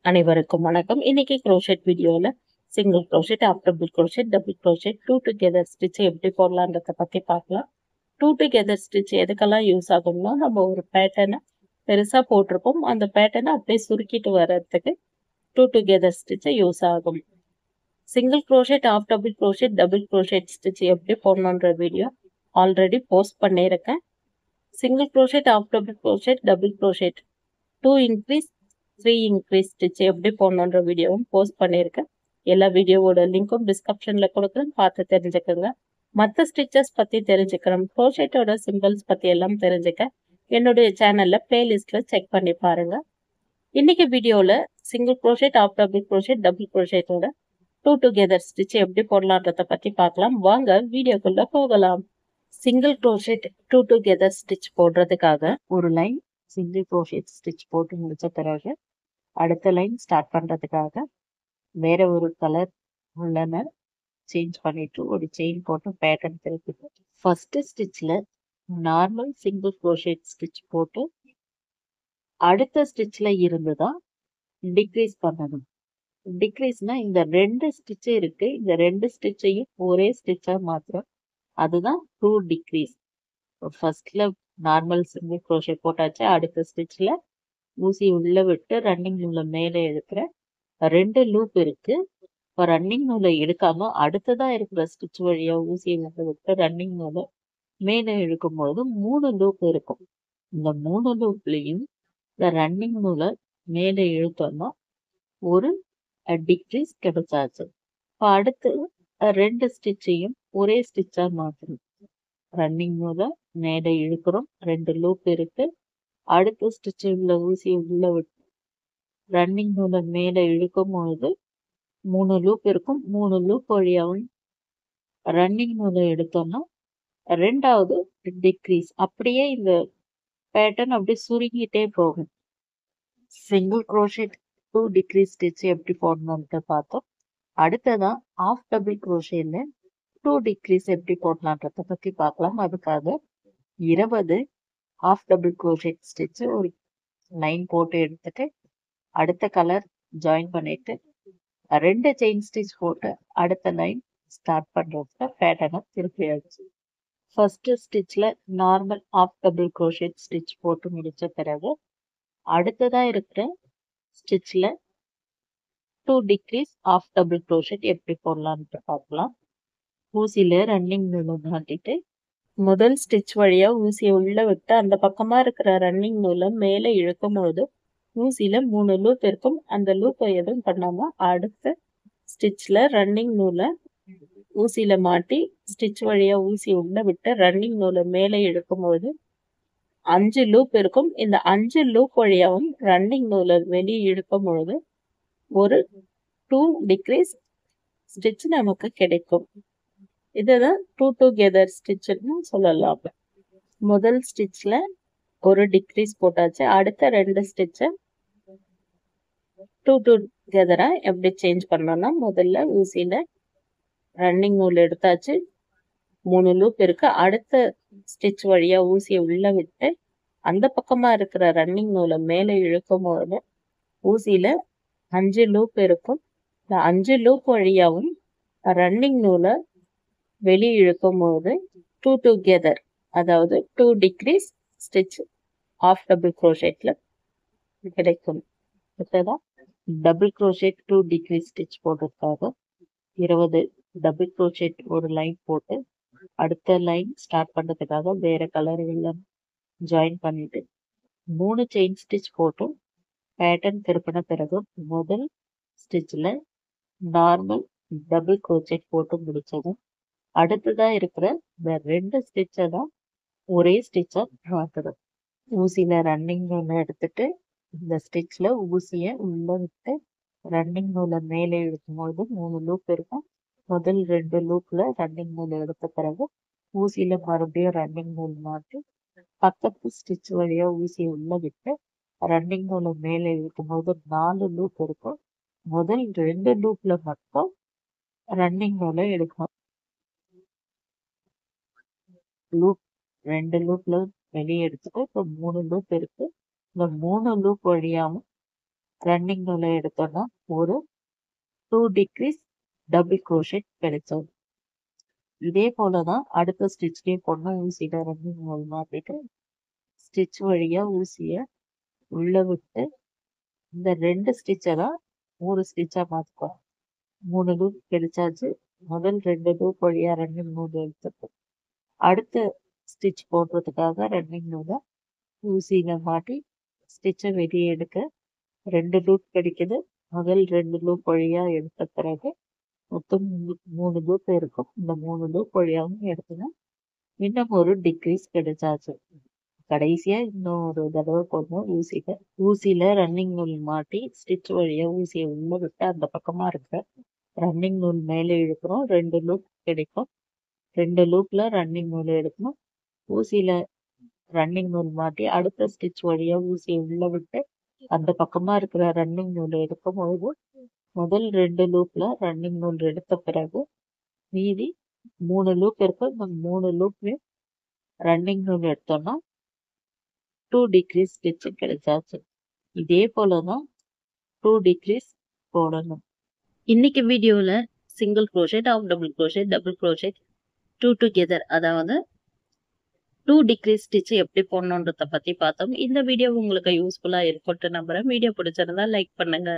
அனைவருக்கும் வணக்கம். இன்னைக்கு crochet வீடியோல single crochet, half double crochet, double crochet, two together stitch எப்படி போடலான்றத பத்தி பார்க்கலாம். two together stitch எதுக்கெல்லாம் யூஸ் ஆகும்னா, நம்ம ஒரு பேட்டர்னை பெருசா போட்டிருப்போம், அந்த பேட்டர்னை அப்படியே சுருக்கிட்டு வர்றதுக்கு two together stitch யூஸ் ஆகும். Single crochet, half double crochet, double crochet stitch எப்படி போடணுன்ற வீடியோ ஆல்ரெடி போஸ்ட் பண்ணியிருக்கேன். Single crochet, half double crochet, double crochet, 2 increase 3 increase stitch எப்படி போடணுன்ற வீடியோவும் போஸ்ட் பண்ணியிருக்கேன். எல்லா வீடியோவோட லிங்க்கும் டிஸ்கிரிப்ஷன்ல கொடுக்குறேன், பார்த்து தெரிஞ்சுக்கோங்க. மற்ற ஸ்டிச்சஸ் பத்தி தெரிஞ்சுக்கிறோம், crochetோட சிம்பிள்ஸ் பத்தி எல்லாம் தெரிஞ்சுக்க என்னுடைய சேனல்ல பிளேலிஸ்ட்ல செக் பண்ணி பாருங்க. இன்னைக்கு வீடியோல single crochet, half double crochet, double crochetோட two together stitch எப்படி போடலான்றத பத்தி பார்க்கலாம். வாங்க வீடியோக்குள்ள போகலாம். Single crochet two together stitch போடுறதுக்காக ஒரு லைன் சிங்கிள் crochet stitch போட்டு முடிச்ச பிறகு அடுத்த லைன் ஸ்டார்ட் பண்றதுக்காக வேற ஒரு கலர் உள்ளன சேஞ்ச் பண்ணிட்டு ஒரு செயின் போட்டு பேட்டர்ன் திருப்பிட்டு ஃபர்ஸ்ட் ஸ்டிச்ல நார்மல் சிங்கிள் crochet ஸ்டிச் போட்டு அடுத்த ஸ்டிச்ல இருந்துதான் டிக்ரீஸ் பண்ணணும். டிக்ரீஸ்னா இந்த ரெண்டு ஸ்டிச் இருக்கு, இந்த ரெண்டு ஸ்டிச்சையும் ஒரே ஸ்டிச்சா மாத்திரம், அதுதான் டூ டிக்ரீஸ். ஃபர்ஸ்ட்ல நார்மல் சிங்கிள் crochet போட்டாச்சு, அடுத்த ஸ்டிச்ல ஊசி உள்ள விட்டு ரன்னிங் நூலை மேலே எடுக்கிற ரெண்டு லூப் இருக்கு. இப்போ ரன்னிங் நூலை எடுக்காம அடுத்ததா இருக்கிற ஸ்டிச் வழியா ஊசியை உள்ள விட்டு ரன்னிங் நூலை மேலே இழுக்கும் போது 3 லூப் இருக்கும். இந்த 3 லூப்லயும் இந்த ரன்னிங் நூலை மேலே இழுத்தோம்னா ஒரு டிக்ரீஸ் கிடைச்சாச்சு. இப்போ அடுத்து ரெண்டு ஸ்டிச்சையும் ஒரே ஸ்டிச்சா மாற்றணும். ரன்னிங் நூலை மேலே இழுக்கிறோம், ரெண்டு லூப் இருக்கு, அடுத்த ஸ்டிச் உள்ள ஊசியை உள்ள விட்டு ரன்னிங் நூலை மேலே இழுக்கும் பொழுது 3 லூப் இருக்கும். 3 லூப் வழியாவும் ரன்னிங் நூலை எடுத்தோம்னா ரெண்டாவது டிக்ரீஸ். அப்படியே இந்த பேட்டர்ன் அப்படியே சுருங்கிட்டே போகும். Single crochet two decrease stitch எப்படி போடணும்னு பார்த்தோம். அடுத்ததான் half double crochetல டூ டிக்ரீஸ் எப்படி போடலான்றத பத்தி பார்க்கலாம். அதுக்காக 20 half double crochet ஸ்டிச் ஒரு லைன் போட்டு எடுத்துட்டு அடுத்த கலர் ஜாயின் பண்ணிட்டு ரெண்டு செயின் ஸ்டிச் போட்டு அடுத்த லைன் ஸ்டார்ட் பண்றதுக்கு பேட்டர்னை திருப்பியாச்சு. ஃபர்ஸ்ட் ஸ்டிச்ல normal half double crochet stitch போட்டு முடிச்ச பிறகு அடுத்ததா இருக்கிற ஸ்டிச்ல two decrease half double crochet எப்படி போடலாம்னு பார்க்கலாம். ஊசியில ரன்னிங் நூலை மாட்டிட்டு முதல் ஸ்டிச் வழியா ஊசியை உள்ள விட்டு அந்த பக்கமா இருக்கிற ரன்னிங் நூலை மேலே இழுக்கும் போது ஊசியில 3 லூப் இருக்கும். அந்த லூப்பை எதுவும் பண்ணாம அடுத்த ஸ்டிச்ல ரன்னிங் நூலை ஊசியில மாட்டி ஸ்டிச் வழியா ஊசி உள்ள விட்டு ரன்னிங் நூலை மேலே இழுக்கும் போது 5 லூப் இருக்கும். இந்த 5 லூப் வழியாவும் ரன்னிங் நூலை வெளியே இழுக்கும் பொழுது ஒரு 2 டிக்ரீஸ் ஸ்டிச் நமக்கு கிடைக்கும். இதுதான் டூ டுகெதர் ஸ்டிச்னு சொல்லலாம். முதல் ஸ்டிச்ல ஒரு டிக்ரீஸ் போட்டாச்சு, அடுத்த ரெண்டு ஸ்டிச்சை டூ டுகெதரா எப்படி சேஞ்ச் பண்ணோம்னா முதல்ல ஊசியில ரன்னிங் நூல் எடுத்தாச்சு, 3 லூப் இருக்கு, அடுத்த ஸ்டிச் வழியா ஊசியை உள்ள விட்டு அந்த பக்கமா இருக்கிற ரன்னிங் நூலை மேலே இழுக்கும் போது ஊசியில 5 லூப் இருக்கும். இந்த 5 லூப் வழியாவும் ரன்னிங் நூலை வெளியே இழுக்கும் போது டூ டுகெதர், அதாவது 2 டிக்ரீஸ் ஸ்டிச் half double crochetல கிடைக்கும். டபுள் crochet 2 டிக்ரீஸ் ஸ்டிச் போடுறதுக்காக 20 டபுள் crochet ஒரு லைன் போட்டு அடுத்த லைன் ஸ்டார்ட் பண்றதுக்காக வேற கலர் எல்லாம் ஜாயின் பண்ணிட்டு 3 செயின் ஸ்டிச் போட்டு பேட்டர்ன் திருப்பின பிறகு முதல் ஸ்டிச்ல நார்மல் டபுள் crochet போட்டு முடிச்சதும் அடுத்ததா இருக்கிற இந்த ரெண்டு ஸ்டிச்சை தான் ஒரே ஸ்டிச்சா மாத்தணும். ஊசியில ரன்னிங் நூலை எடுத்துட்டு இந்த ஸ்டிச்ல ஊசிய உள்ள விட்டு ரன்னிங் நூலை மேலே இழுக்கும்போது 3 லூப் இருக்கும். முதல் 2 லூப்ல ரன்னிங் நூல் எடுத்த பிறகு ஊசியில மறுபடியும் ரன்னிங் நூல் மாட்டி பக்கத்து ஸ்டிச் வழியா ஊசியை உள்ள விட்டு ரன்னிங் நூலை மேலே இழுக்கும்போது 4 லூப் இருக்கும். முதல் 2 லூப்ல மட்டும் ரன்னிங் நூலை எடுக்கணும். லூப் 2 லூப்ல வெளியே எடுத்துட்டு இப்போ 3 லூப் இருக்கு. இந்த 3 லூப் வழியாவும் ரன்னிங் நூலை எடுத்தோம்னா ஒரு 2 டிக்ரீஸ் டபுள் க்ரோஷெட் கிடைச்சோம். இதே போலதான் அடுத்த ஸ்டிச்லயும் போடணும். ஊசியில ரன்னிங் நூல் மாத்திட்டு ஸ்டிச் வழியா ஊசிய உள்ள விட்டு இந்த 2 ஸ்டிச்சை தான் 3 ஸ்டிச்சா மாத்திக்கணும். 3 லூப் கிடைச்சாச்சு. முதல் 2 லூப் வழியா ரன்னிங் நூல் எடுத்துட்டு அடுத்த ஸ்டிச் போடுறதுக்காக ரன்னிங் நூலை ஊசியில மாட்டி ஸ்டிச்சை வெளியே எடுக்க 2 லூப் கிடைக்குது. முதல் 2 லூப் வழியா எடுத்த பிறகு மொத்தம் 3 லூப் இருக்கும். இந்த 3 லூப் வழியாவும் எடுத்துனா இன்னும் ஒரு டிக்ரீஸ் கிடைச்சாச்சு. கடைசியா இன்னொரு தடவை போடணும். ஊசியில ரன்னிங் நூல் மாட்டி ஸ்டிச் வழியா ஊசியை உள்ள விட்டு அந்த பக்கமா இருக்க ரன்னிங் நூல் மேலே இழுக்கிறோம். 2 லூப் கிடைக்கும். 2 லூப்ல ரன்னிங் நூல் எடுக்கணும். ஊசியில ரன்னிங் நூல் மாட்டி அடுத்த ஸ்டிச் வழியா ஊசியை உள்ள விட்டு அந்த பக்கமா இருக்கிற ரன்னிங் நூல் எடுக்கும் போது முதல் 2 லூப்ல ரன்னிங் நூல் எடுத்த பிறகு மீதி 3 லூப் இருக்கு. இந்த 3 லூப்லயும் ரன்னிங் நூல் எடுத்தோம்னா 2 டிக்ரீஸ் ஸ்டிச் கிடைச்சாச்சு. இதே போலதான் 2 டிக்ரீஸ் போடணும். இன்னைக்கு வீடியோல single crochet, half double crochet, double crochet, 2 together அதாவது 2 டிக்ரீஸ் ஸ்டிச் எப்படி போடணுன்றத பத்தி பார்த்தோம். இந்த வீடியோ உங்களுக்கு யூஸ்ஃபுல்லா இருக்கும்னு நம்புறேன். வீடியோ பிடிச்சிருந்தா லைக் பண்ணுங்க.